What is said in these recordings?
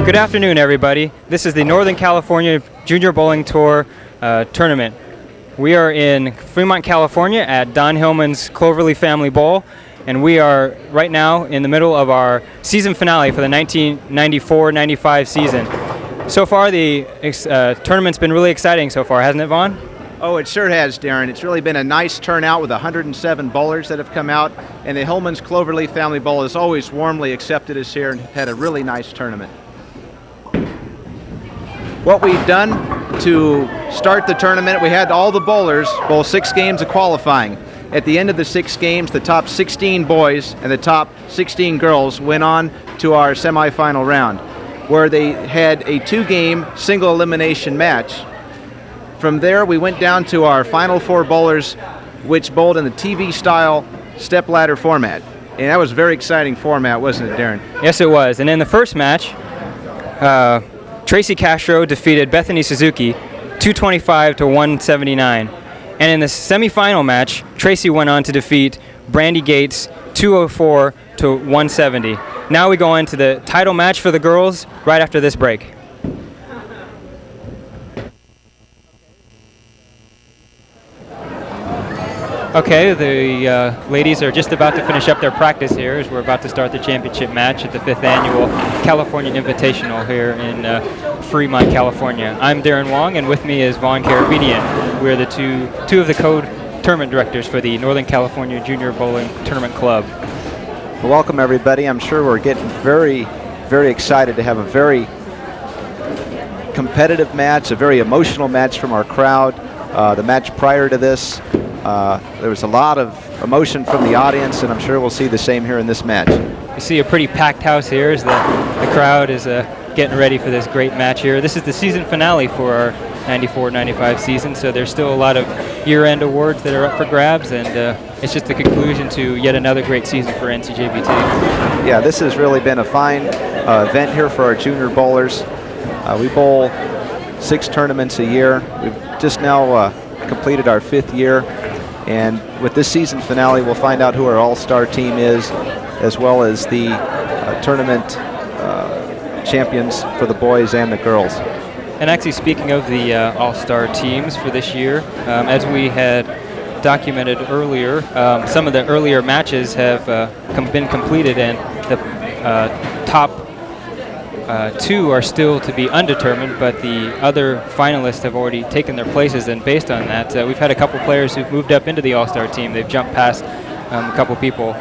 Good afternoon, everybody. This is the Northern California Junior Bowling Tour tournament. We are in Fremont, California at Don Hillman's Cloverleaf Family Bowl, and we are right now in the middle of our season finale for the 1994-95 season. So far, the tournament's been really exciting so far, hasn't it, Vaughn? Oh, it sure has, Darren. It's really been a nice turnout with 107 bowlers that have come out, and the Hillman's Cloverleaf Family Bowl has always warmly accepted us here and had a really nice tournament. What we've done to start the tournament, we had all the bowlers bowl 6 games of qualifying. At the end of the 6 games, the top 16 boys and the top 16 girls went on to our semifinal round, where they had a 2-game single elimination match. From there, we went down to our final 4 bowlers, which bowled in the TV-style stepladder format. And that was a very exciting format, wasn't it, Darren? Yes, it was. And in the first match, Tracy Castro defeated Bethany Suzuki 225 to 179. And in the semifinal match, Tracy went on to defeat Brandy Gates 204 to 170. Now we go into the title match for the girls right after this break. Okay, the ladies are just about to finish up their practice here as we're about to start the championship match at the 5th annual California Invitational here in Fremont, California. I'm Darren Wong, and with me is Vaughn Carabinian. We're the two of the co-tournament directors for the Northern California Junior Bowling Tournament Club. Well, welcome, everybody. I'm sure we're getting very, very excited to have a very competitive match, a very emotional match from our crowd. The match prior to this, there was a lot of emotion from the audience, and I'm sure we'll see the same here in this match. You see a pretty packed house here as the crowd is getting ready for this great match here. This is the season finale for our 94-95 season, so there's still a lot of year-end awards that are up for grabs, and it's just the conclusion to yet another great season for NCJBT. Yeah, this has really been a fine event here for our junior bowlers. We bowl 6 tournaments a year. We've just now completed our 5th year. And with this season finale, we'll find out who our all-star team is, as well as the tournament champions for the boys and the girls. And actually, speaking of the all-star teams for this year, as we had documented earlier, some of the earlier matches have been completed, and the top 2 are still to be undetermined, but the other finalists have already taken their places, and based on that, we've had a couple players who've moved up into the all-star team. They've jumped past a couple people.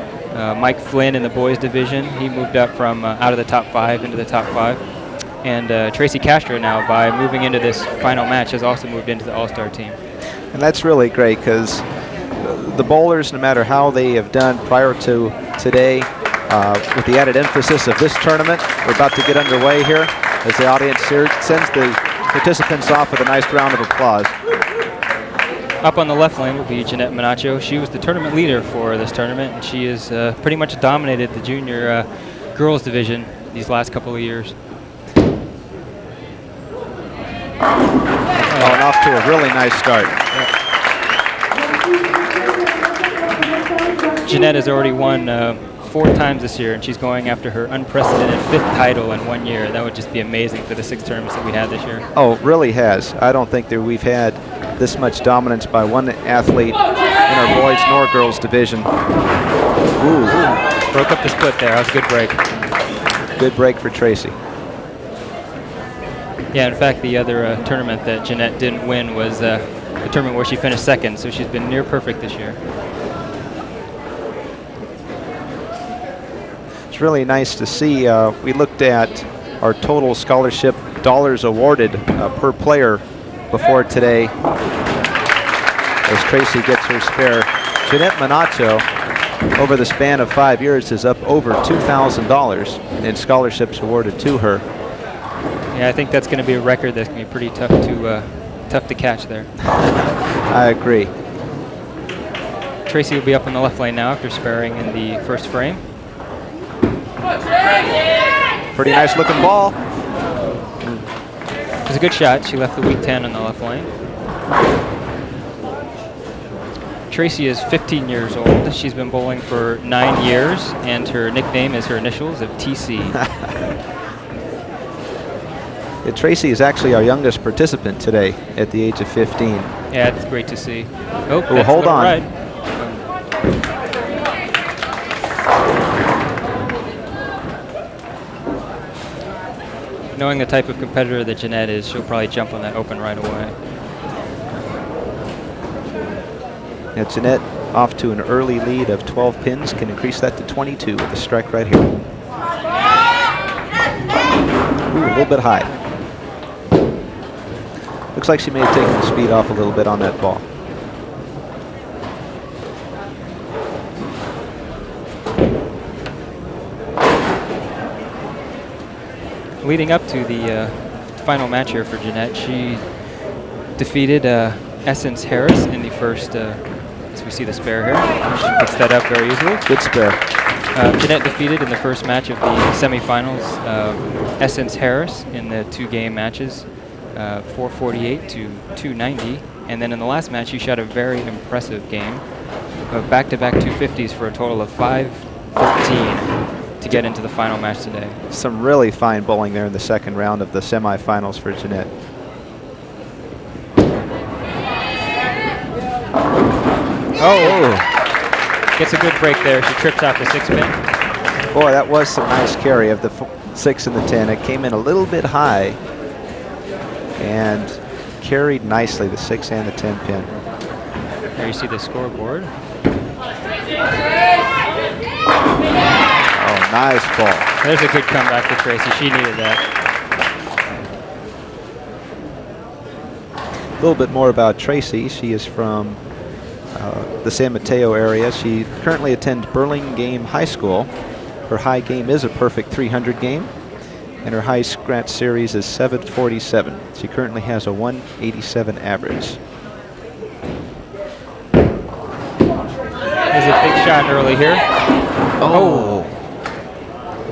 Mike Flynn in the boys division, he moved up from out of the top 5 into the top 5. And Tracy Castro now, by moving into this final match, has also moved into the all-star team. And that's really great, because the bowlers, no matter how they have done prior to today, with the added emphasis of this tournament, we're about to get underway here as the audience here sends the participants off with a nice round of applause. Up on the left lane will be Jeanette Manacho. She was the tournament leader for this tournament, and she has pretty much dominated the junior girls division these last couple of years. Oh, and off to a really nice start. Yep. Jeanette has already won 4 times this year, and she's going after her unprecedented 5th title in 1 year. That would just be amazing for the 6 tournaments that we had this year. Oh, it really has. I don't think that we've had this much dominance by one athlete in our boys nor girls division. Ooh. Broke up the split there. That was a good break. Good break for Tracy. Yeah, in fact, the other tournament that Jeanette didn't win was the tournament where she finished 2nd, so she's been near perfect this year. It's really nice to see. We looked at our total scholarship dollars awarded per player before today as Tracy gets her spare. Jeanette Manacho, over the span of 5 years, is up over $2,000 in scholarships awarded to her. Yeah, I think that's going to be a record that's going to be pretty tough to catch there. I agree. Tracy will be up in the left lane now after sparing in the first frame. Pretty nice looking ball. It was a good shot. She left the weak 10 on the left lane. Tracy is 15 years old. She's been bowling for 9 years, and her nickname is her initials of TC. Tracy is actually our youngest participant today at the age of 15. Yeah, it's great to see. Oh, Ooh, hold on. Right. Knowing the type of competitor that Jeanette is, she'll probably jump on that open right away. Now Jeanette off to an early lead of 12 pins, can increase that to 22 with a strike right here. Ooh, a little bit high. Looks like she may have taken the speed off a little bit on that ball. Leading up to the final match here for Jeanette, she defeated Essence Harris in the first, as we see the spare here. She picks that up very easily. Good spare. Jeanette defeated in the first match of the semifinals Essence Harris in the 2-game matches, 448 to 290. And then in the last match, she shot a very impressive game of back-to-back 250s for a total of 513 to get into the final match today. Some really fine bowling there in the second round of the semifinals for Jeanette. Oh, gets a good break there. She trips out the 6-pin. Boy, that was some nice carry of the 6 and the 10. It came in a little bit high and carried nicely the 6 and the 10 pin. There you see the scoreboard. Oh, nice ball. There's a good comeback for Tracy. She needed that. A little bit more about Tracy. She is from the San Mateo area. She currently attends Burlingame High School. Her high game is a perfect 300 game, and her high scratch series is 747. She currently has a 187 average. There's a big shot early here. Oh.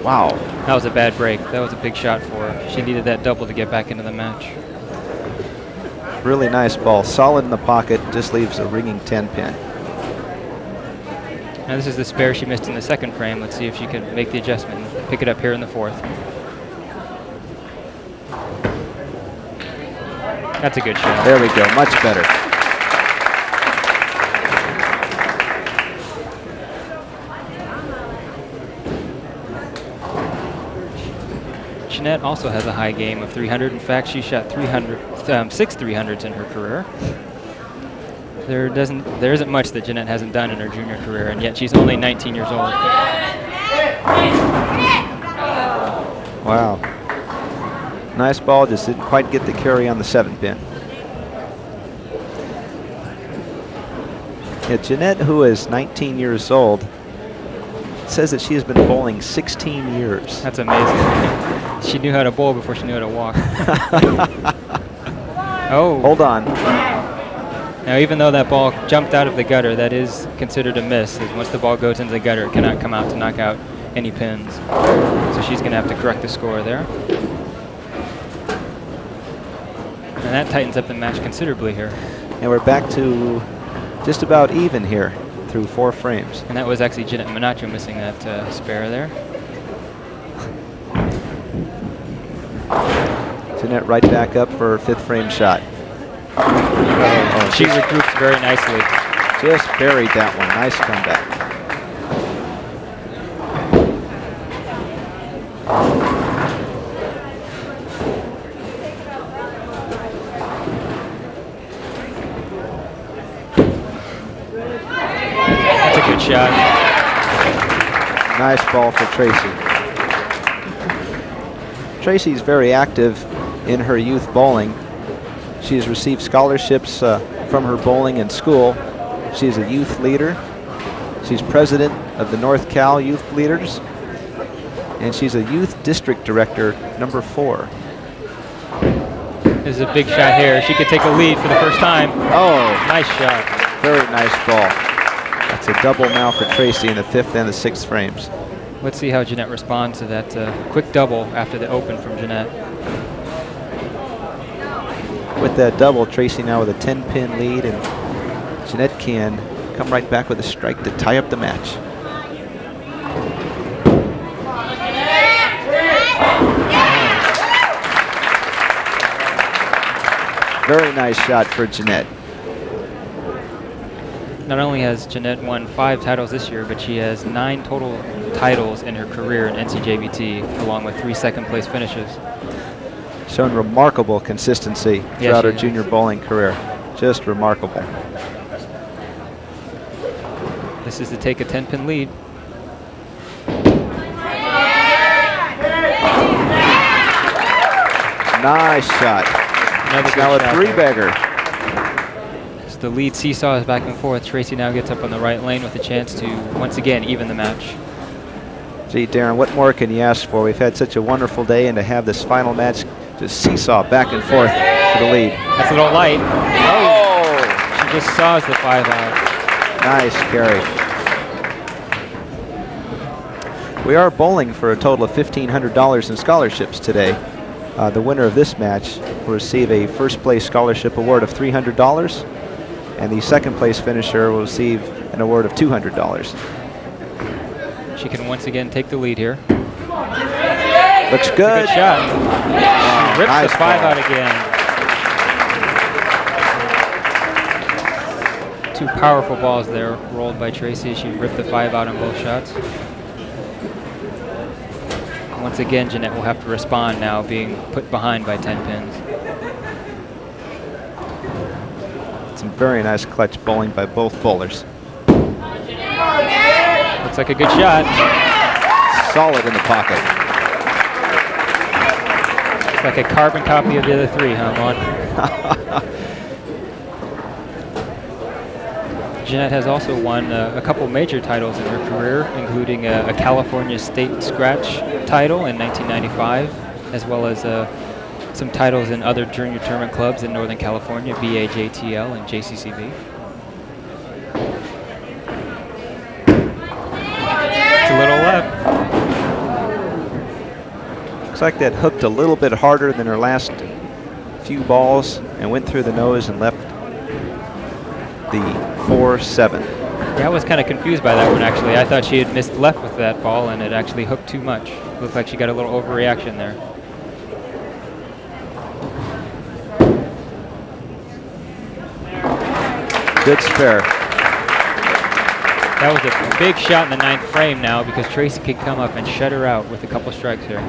Wow. That was a bad break. That was a big shot for her. She needed that double to get back into the match. Really nice ball. Solid in the pocket. Just leaves a ringing 10 pin. Now this is the spare she missed in the second frame. Let's see if she can make the adjustment and pick it up here in the fourth. That's a good shot. There we go. Much better. Jeanette also has a high game of 300. In fact, she shot 6 300s in her career. There isn't much that Jeanette hasn't done in her junior career, and yet she's only 19 years old. Wow. Nice ball, just didn't quite get the carry on the 7 pin. Yeah, Jeanette, who is 19 years old, says that she has been bowling 16 years. That's amazing. She knew how to bowl before she knew how to walk. Oh. Hold on. Now, even though that ball jumped out of the gutter, that is considered a miss. As once the ball goes into the gutter, it cannot come out to knock out any pins. So she's going to have to correct the score there. And that tightens up the match considerably here. And we're back to just about even here through 4 frames. And that was actually Jeanette Menacho missing that spare there. Jeanette right back up for her 5th frame shot. Oh, she regroups very nicely. Just buried that one. Nice comeback. That's a good shot. Nice ball for Tracy. Tracy's very active in her youth bowling. She has received scholarships from her bowling in school. She is a youth leader. She's president of the North Cal Youth Leaders. And she's a youth district director, number 4. This is a big shot here. She could take a lead for the first time. Oh, nice shot. Very nice ball. That's a double now for Tracy in the 5th and the 6th frames. Let's see how Jeanette responds to that quick double after the open from Jeanette. With that double, Tracy now with a 10-pin lead, and Jeanette can come right back with a strike to tie up the match. Very nice shot for Jeanette. Not only has Jeanette won 5 titles this year, but she has 9 total titles in her career in NCJBT, along with 3 second-place finishes. Shown remarkable consistency throughout her junior bowling career. Just remarkable. This is to take a 10-pin lead. Nice shot. Another now a shot 3-bagger. As the lead seesaws back and forth, Tracy now gets up on the right lane with a chance to, once again, even the match. Gee, Darren, what more can you ask for? We've had such a wonderful day, and to have this final match just seesaw back and forth for the lead. That's a little light. Oh! She just saws the 5 out. Nice carry. We are bowling for a total of $1,500 in scholarships today. The winner of this match will receive a first-place scholarship award of $300, and the second-place finisher will receive an award of $200. She can once again take the lead here. Looks good. Good shot. Wow, Rips nice the 5 ball. out again. 2 powerful balls there rolled by Tracy. She ripped the 5 out on both shots. Once again, Jeanette will have to respond now, being put behind by 10 pins. Some very nice clutch bowling by both bowlers. Looks like a good shot. Solid in the pocket. It's like a carbon copy of the other 3, huh, Vaughn? Jeanette has also won a couple major titles in her career, including a California State Scratch title in 1995, as well as some titles in other junior tournament clubs in Northern California, BAJTL and JCCB. It's a little left. Looks like that hooked a little bit harder than her last few balls and went through the nose and left the 4-7. Yeah, I was kind of confused by that one, actually. I thought she had missed left with that ball, and it actually hooked too much. Looked like she got a little overreaction there. Good spare. That was a big shot in the 9th frame now, because Tracy could come up and shut her out with a couple strikes here.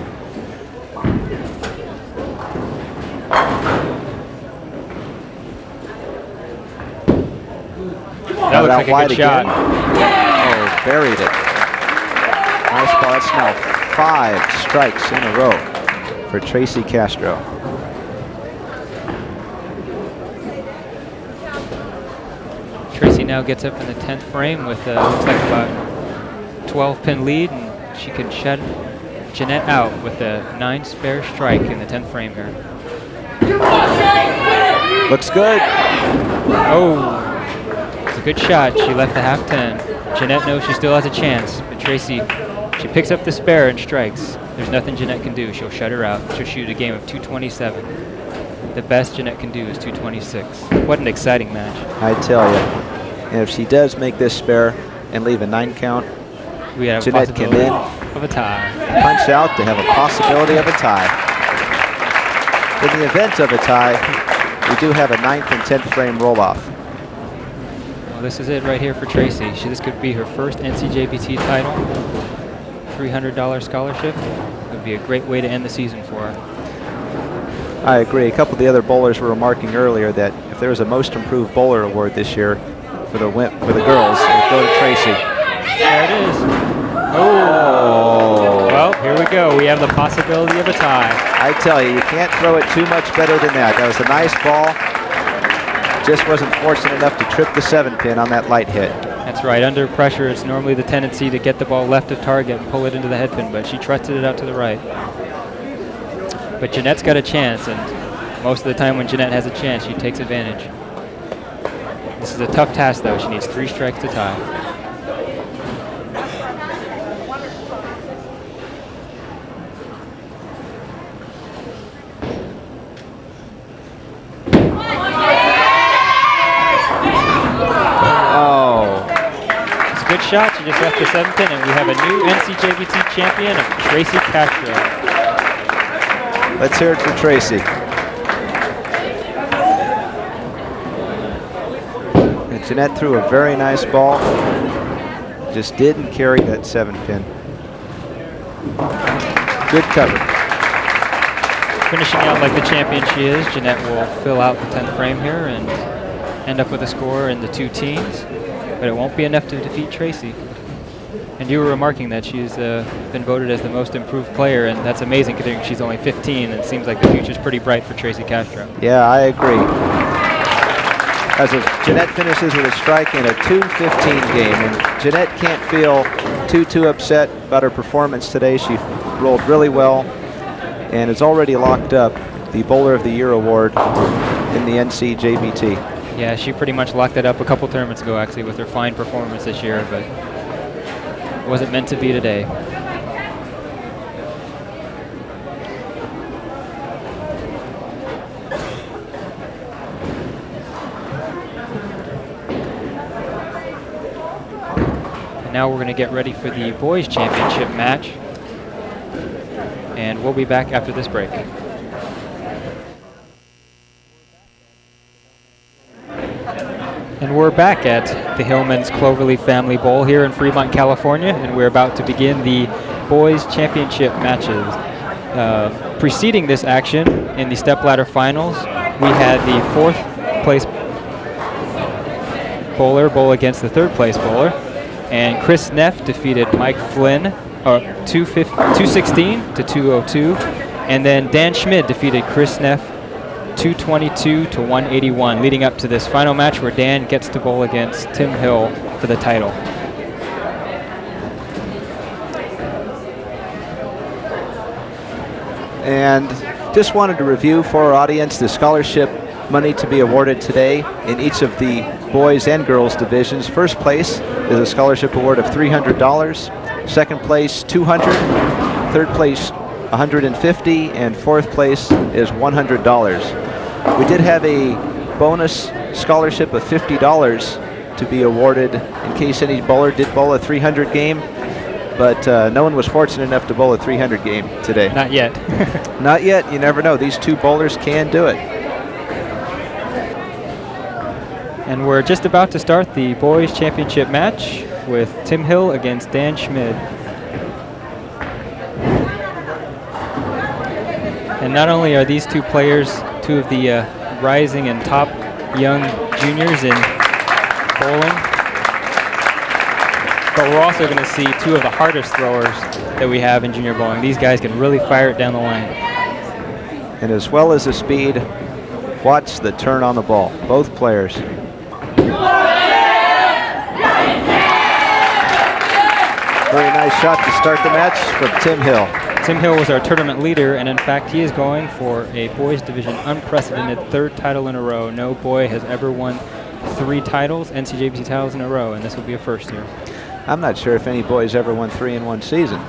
That looks like a good shot. Oh, buried it. Nice ball. That's now 5 strikes in a row for Tracy Castro. Tracy now gets up in the 10th frame with looks like about 12-pin lead, and she can shut Jeanette out with a 9 spare strike in the 10th frame here. Looks good. Oh. It's a good shot. She left the half 10. Jeanette knows she still has a chance, but Tracy, she picks up the spare and strikes. There's nothing Jeanette can do. She'll shut her out. She'll shoot a game of 227. The best Jeanette can do is 226. What an exciting match. I tell you. And if she does make this spare and leave a 9 count, we have Jeanette can then of a tie. Punch out to have a possibility of a tie. In the event of a tie, we do have a 9th and 10th frame roll-off. Well, this is it right here for Tracy. This could be her first NCJBT title. $300 scholarship. It would be a great way to end the season for her. I agree. A couple of the other bowlers were remarking earlier that if there was a Most Improved Bowler award this year for the girls, it would go to Tracy. There it is. Oh. Well, here we go. We have the possibility of a tie. I tell you, you can't throw it too much better than that. That was a nice ball. Just wasn't fortunate enough to trip the 7-pin on that light hit. That's right. Under pressure, it's normally the tendency to get the ball left of target and pull it into the head pin, but she trusted it out to the right. But Jeanette's got a chance, and most of the time when Jeanette has a chance, she takes advantage. This is a tough task, though. She needs 3 strikes to tie. Good shot. She just left the 7-pin, and we have a new NCJBT champion of Tracy Castro. Let's hear it for Tracy. And Jeanette threw a very nice ball. Just didn't carry that 7-pin. Good cover. Finishing out like the champion she is, Jeanette will fill out the 10th frame here and end up with a score in the 2 teens, but it won't be enough to defeat Tracy. And you were remarking that she's been voted as the most improved player, and that's amazing considering she's only 15, and it seems like the future's pretty bright for Tracy Castro. Yeah, I agree. As Jeanette finishes with a strike in a 2-15 game, and Jeanette can't feel too upset about her performance today. She rolled really well and is already locked up the Bowler of the Year award in the NCJBT. Yeah, she pretty much locked it up a couple tournaments ago, actually, with her fine performance this year, but it wasn't meant to be today. And now we're going to get ready for the boys championship match, and we'll be back after this break. And we're back at the Hillman's Cloverleaf Family Bowl here in Fremont, California, and we're about to begin the boys championship matches. Preceding this action in the stepladder finals, we had the 4th place bowler bowl against the 3rd place bowler, and Chris Neff defeated Mike Flynn 216 to 202, and then Dan Schmid defeated Chris Neff 222 to 181, leading up to this final match where Dan gets to bowl against Tim Hill for the title. And just wanted to review for our audience the scholarship money to be awarded today in each of the boys and girls divisions. First place is a scholarship award of $300, 2nd place $200, 3rd place $150, and 4th place is $100. We did have a bonus scholarship of $50 to be awarded in case any bowler did bowl a 300 game, but no one was fortunate enough to bowl a 300 game today. Not yet. Not yet. You never know. These 2 bowlers can do it. And we're just about to start the boys championship match with Tim Hill against Dan Schmid. And not only are these 2 players 2 of the rising and top young juniors in bowling, but we're also going to see 2 of the hardest throwers that we have in junior bowling. These guys can really fire it down the line. And as well as the speed, watch the turn on the ball. Both players. Very nice shot to start the match from Tim Hill. Tim Hill was our tournament leader, and in fact, he is going for a boys division unprecedented 3rd title in a row. No boy has ever won 3 titles, NCJBT titles in a row, and this will be a first here. I'm not sure if any boys ever won 3 in one season.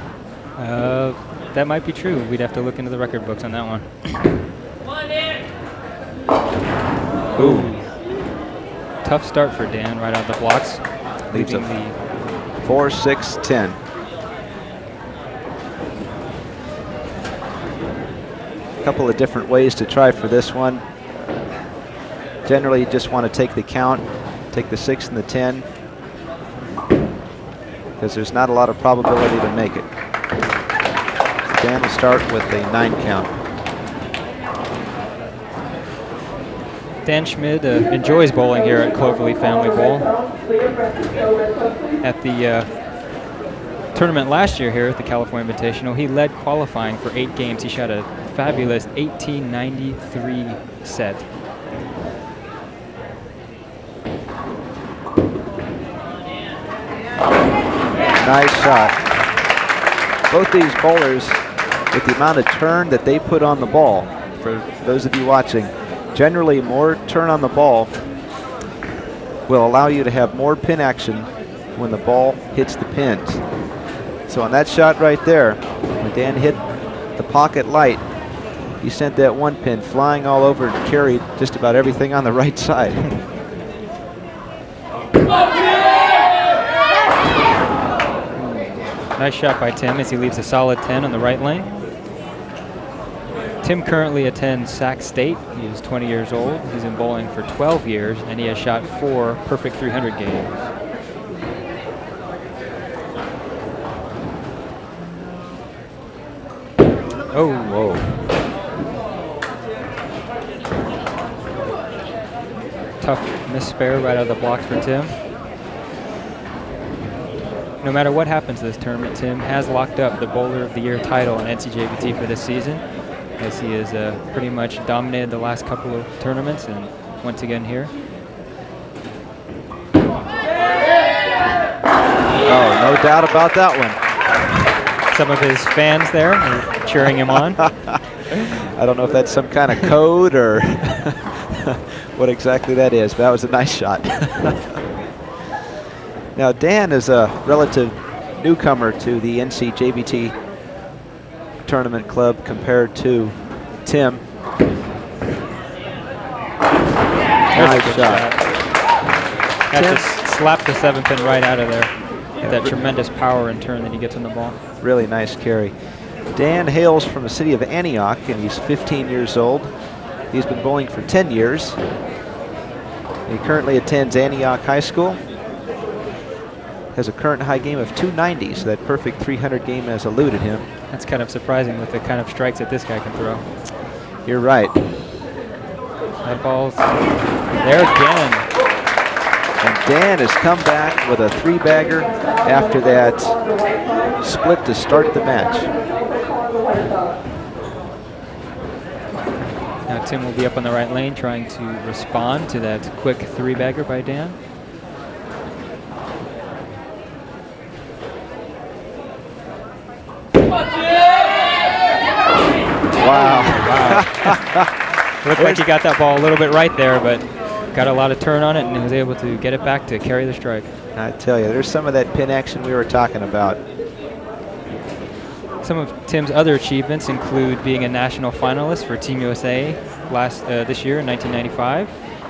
That might be true. We'd have to look into the record books on that one. Ooh. Tough start for Dan right out of the blocks. Leaves Leaving a the 4-6-10. A couple of different ways to try for this one. Generally, you just want to take the count, take the 6 and the 10, because there's not a lot of probability to make it. Dan will start with a 9 count. Dan Schmid enjoys bowling here at Cloverleaf Family Bowl. At the tournament last year here at the California Invitational, he led qualifying for 8 games. He shot a fabulous 1893 set. Nice shot. Both these bowlers, with the amount of turn that they put on the ball, for those of you watching, generally more turn on the ball will allow you to have more pin action when the ball hits the pins. So on that shot right there, when Dan hit the pocket light, he sent that 1 pin flying all over and carried just about everything on the right side. Nice shot by Tim as he leaves a solid 10 on the right lane. Tim currently attends Sac State. He is 20 years old. He's been bowling for 12 years, and he has shot 4 perfect 300 games. Oh, whoa. Tough miss spare right out of the blocks for Tim. No matter what happens this tournament, Tim has locked up the Bowler of the Year title in NCJBT for this season, as he has pretty much dominated the last couple of tournaments, and once again here. Oh, no doubt about that one. Some of his fans there are cheering him on. I don't know if that's some kind of code or what exactly that is, but that was a nice shot. Now, Dan is a relative newcomer to the NCJBT tournament club compared to Tim. Nice shot. That just slapped the 7-pin right out of there. That tremendous power and turn that he gets on the ball. Really nice carry. Dan hails from the city of Antioch, and he's 15 years old. He's been bowling for 10 years. He currently attends Antioch High School. Has a current high game of 290, so that perfect 300 game has eluded him. That's kind of surprising with the kind of strikes that this guy can throw. You're right. That ball's there again. And Dan has come back with a 3-bagger after that split to start the match. Now Tim will be up on the right lane trying to respond to that quick 3-bagger by Dan. Wow. Looked like he got that ball a little bit right there, but got a lot of turn on it and was able to get it back to carry the strike. I tell you, there's some of that pin action we were talking about. Some of Tim's other achievements include being a national finalist for Team USA this year in 1995,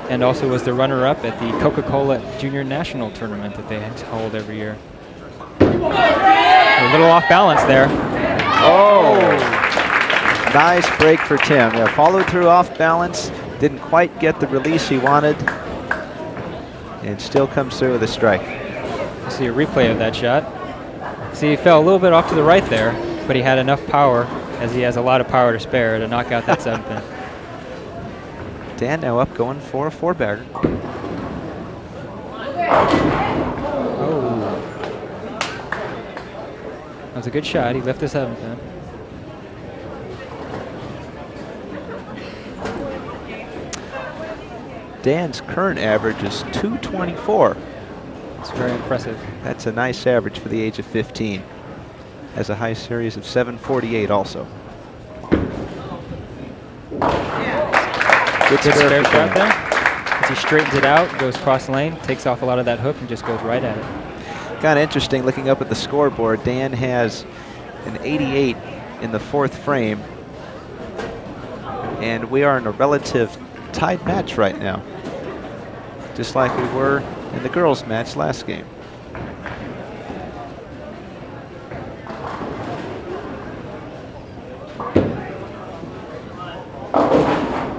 and also was the runner-up at the Coca-Cola Junior National Tournament that they hold every year. A little off balance there. Oh! Nice break for Tim. Yeah, followed through off balance, didn't quite get the release he wanted, and still comes through with a strike. We'll see a replay of that shot. See, he fell a little bit off to the right there, but he had enough power, as he has a lot of power to spare, to knock out that 7-pin. Dan now up going for a 4-bagger. Oh. That was a good shot. He left the 7-pin. Dan's current average is 224. It's very impressive. That's a nice average for the age of 15. Has a high series of 748 also. Good spare shot there. As he straightens it out, goes cross lane, takes off a lot of that hook, and just goes right at it. Kind of interesting looking up at the scoreboard. Dan has an 88 in the 4th frame, and we are in a relative tied match right now, just like we were in the girls' match last game.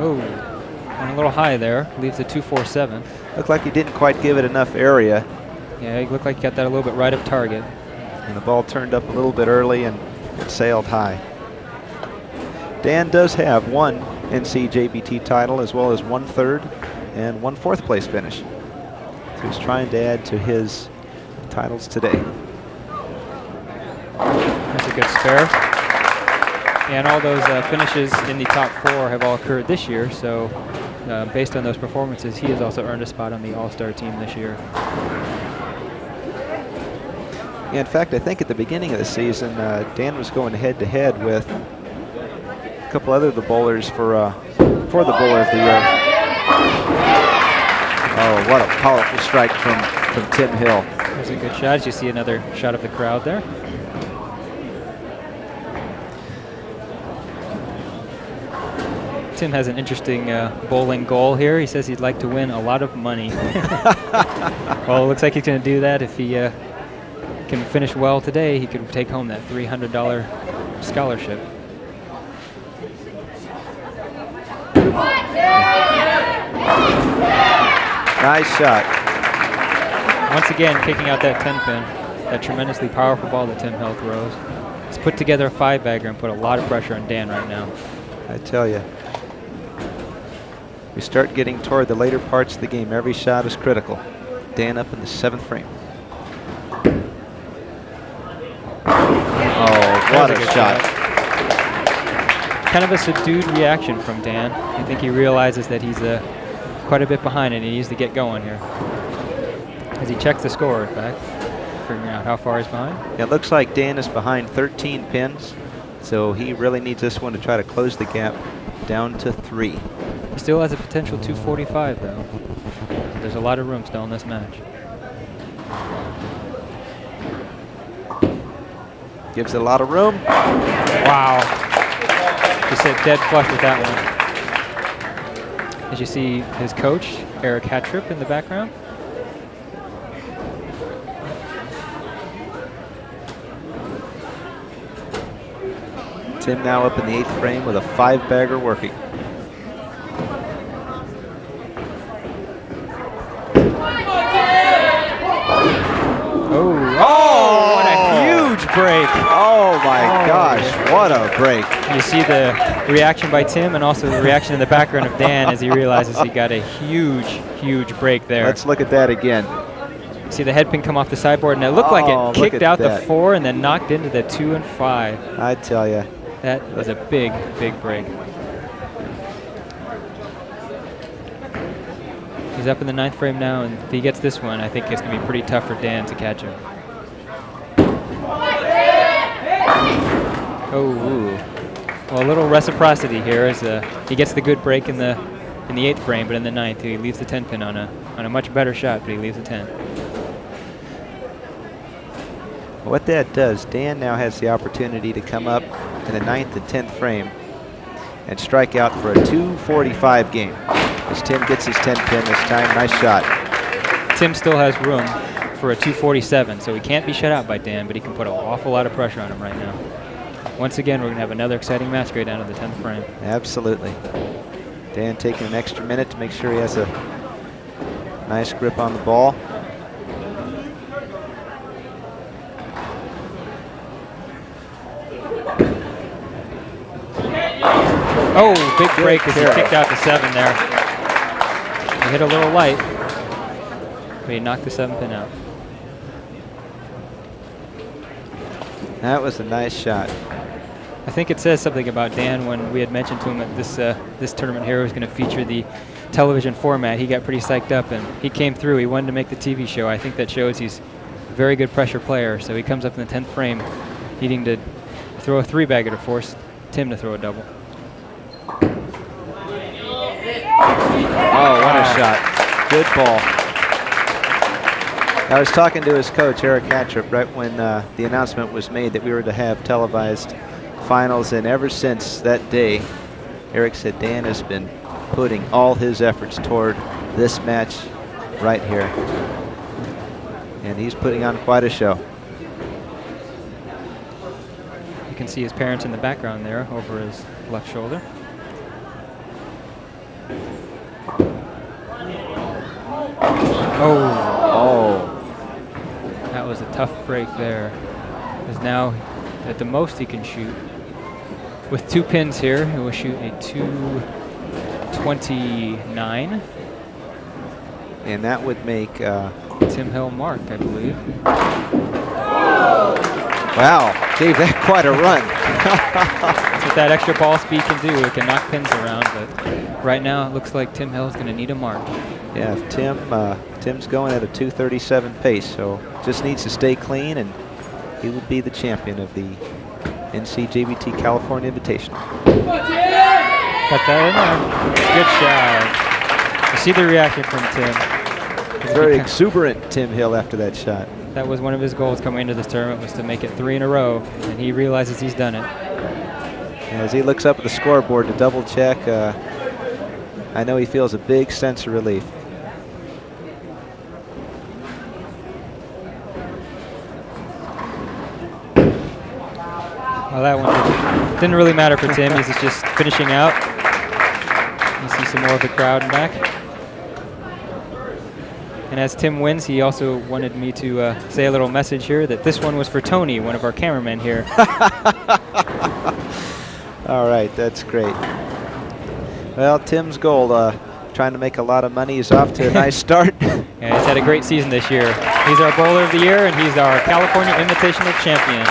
Oh, went a little high there. Leaves the 247. Looked like he didn't quite give it enough area. Yeah, he looked like he got that a little bit right of target. And the ball turned up a little bit early and it sailed high. Dan does have one NCJBT title as well as 1 3rd and 1 4th place finish. So he's trying to add to his titles today. That's a good spare. And all those finishes in the top 4 have all occurred this year, so based on those performances, he has also earned a spot on the All-Star team this year. Yeah, in fact, I think at the beginning of the season, Dan was going head-to-head with a couple other bowlers for the Bowler of the Year. Oh, what a powerful strike from Tim Hill. There's a good shot. As you see another shot of the crowd there. Tim has an interesting bowling goal here. He says he'd like to win a lot of money. Well, it looks like he's going to do that. If he can finish well today, he could take home that $300 scholarship. Nice shot. Once again, kicking out that 10-pin, that tremendously powerful ball that Tim Hill throws. He's put together a 5-bagger and put a lot of pressure on Dan right now. I tell you. We start getting toward the later parts of the game. Every shot is critical. Dan up in the 7th frame. Oh, what a shot. Kind of a subdued reaction from Dan. I think he realizes that he's quite a bit behind and he needs to get going here. As he checks the score, in fact, figuring out how far he's behind. It looks like Dan is behind 13 pins, so he really needs this one to try to close the gap down to 3. He still has a potential 245, though. There's a lot of room still in this match. Gives it a lot of room. Wow. Just hit dead flush with that one. As you see his coach, Eric Hattrip, in the background. Tim now up in the 8th frame with a 5-bagger working. Oh, what a huge break. Oh my gosh, what a break. You see the reaction by Tim and also the reaction in the background of Dan as he realizes he got a huge, huge break there. Let's look at that again. See the head pin come off the sideboard and it looked like it kicked out that. the 4 and then knocked into the 2 and 5. I tell you. That was a big, big break. He's up in the 9th frame now, and if he gets this one, I think it's going to be pretty tough for Dan to catch him. Oh, well, a little reciprocity here as he gets the good break in the 8th frame, but in the 9th he leaves the 10 pin on a much better shot, but he leaves the 10. What that does, Dan now has the opportunity to come up in the 9th and 10th frame and strike out for a 245 game. As Tim gets his 10 pin this time, nice shot. Tim still has room for a 247, so he can't be shut out by Dan, but he can put an awful lot of pressure on him right now. Once again, we're going to have another exciting match go down to the 10th frame. Absolutely. Dan taking an extra minute to make sure he has a nice grip on the ball. Oh, big break as he kicked out the 7 there. He hit a little light, but he knocked the 7 pin out. That was a nice shot. I think it says something about Dan when we had mentioned to him that this tournament here was going to feature the television format. He got pretty psyched up and he came through. He wanted to make the TV show. I think that shows he's a very good pressure player. So he comes up in the 10th frame needing to throw a 3-bagger to force Tim to throw a double. Oh, what a shot. Good ball. I was talking to his coach, Eric Hattrip, right when the announcement was made that we were to have televised finals, and ever since that day, Eric said Dan has been putting all his efforts toward this match right here. And he's putting on quite a show. You can see his parents in the background there over his left shoulder. Oh, that was a tough break there. Because now, at the most he can shoot. With 2 pins here, he will shoot a 229. And that would make Tim Hill marked, I believe. Wow, gave that quite a run. That's what that extra ball speed can do. It can knock pins around, but right now it looks like Tim Hill's going to need a mark. Yeah, Tim's going at a 237 pace, so just needs to stay clean, and he would be the champion of the NCJBT California Invitational. Got that in there. Good shot. You see the reaction from Tim. Very exuberant Tim Hill after that shot. That was one of his goals coming into this tournament, was to make it 3 in a row, and he realizes he's done it. As he looks up at the scoreboard to double check, I know he feels a big sense of relief. Well, that one didn't really matter for Tim. He's just finishing out. You see some more of the crowd in back. And as Tim wins, he also wanted me to say a little message here that this one was for Tony, one of our cameramen here. All right, that's great. Well, Tim's goal, trying to make a lot of money. He's off to a nice start. Yeah, he's had a great season this year. He's our bowler of the year, and he's our California Invitational champion.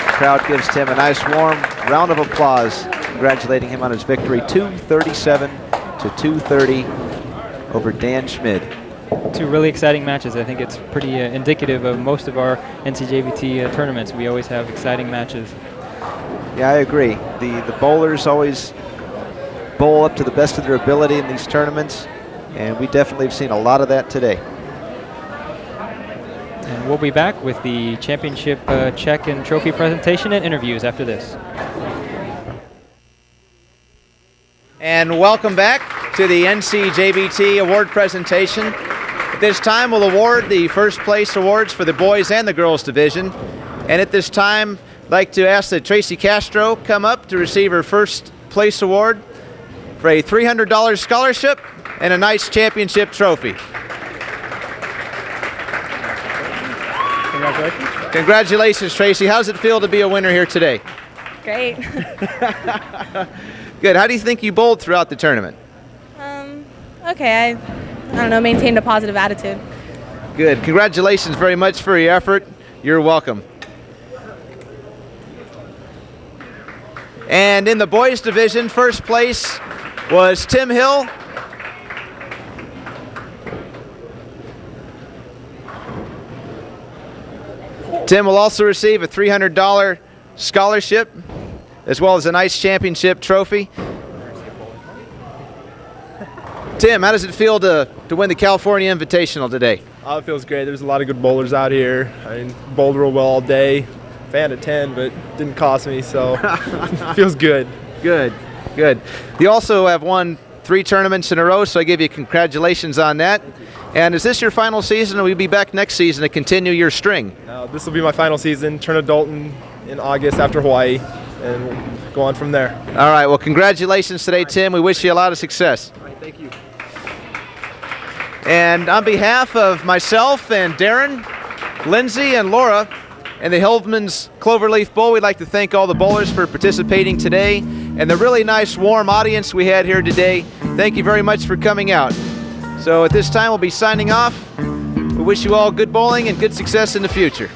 The crowd gives Tim a nice warm round of applause, congratulating him on his victory, 237 to 230 over Dan Schmid. Two really exciting matches. I think it's pretty indicative of most of our NCJBT tournaments. We always have exciting matches. Yeah, I agree. The bowlers always bowl up to the best of their ability in these tournaments, and we definitely have seen a lot of that today. And we'll be back with the championship check and trophy presentation and interviews after this. And welcome back to the NCJBT award presentation. At this time, we'll award the first place awards for the boys and the girls division. And at this time, I'd like to ask that Tracy Castro come up to receive her first place award for a $300 scholarship and a nice championship trophy. Congratulations. Congratulations, Tracy. How does it feel to be a winner here today? Great. Good. How do you think you bowled throughout the tournament? Okay, I don't know, maintained a positive attitude. Good. Congratulations very much for your effort. You're welcome. And in the boys division, first place was Tim Hill. Tim will also receive a $300 scholarship as well as a nice championship trophy. Tim, how does it feel to win the California Invitational today? It feels great. There's a lot of good bowlers out here. I mean, bowled real well all day. Fan at 10, but didn't cost me, so it feels good. Good, good. You also have won 3 tournaments in a row, so I give you congratulations on that. And is this your final season, or will you be back next season to continue your string? This will be my final season. Turn adult in August after Hawaii, and we'll go on from there. All right, well, congratulations today, Tim. We wish you a lot of success. All right, thank you. And on behalf of myself and Darren, Lindsay, and Laura, and the Hillman's Cloverleaf Bowl, we'd like to thank all the bowlers for participating today and the really nice, warm audience we had here today. Thank you very much for coming out. So at this time, we'll be signing off. We wish you all good bowling and good success in the future.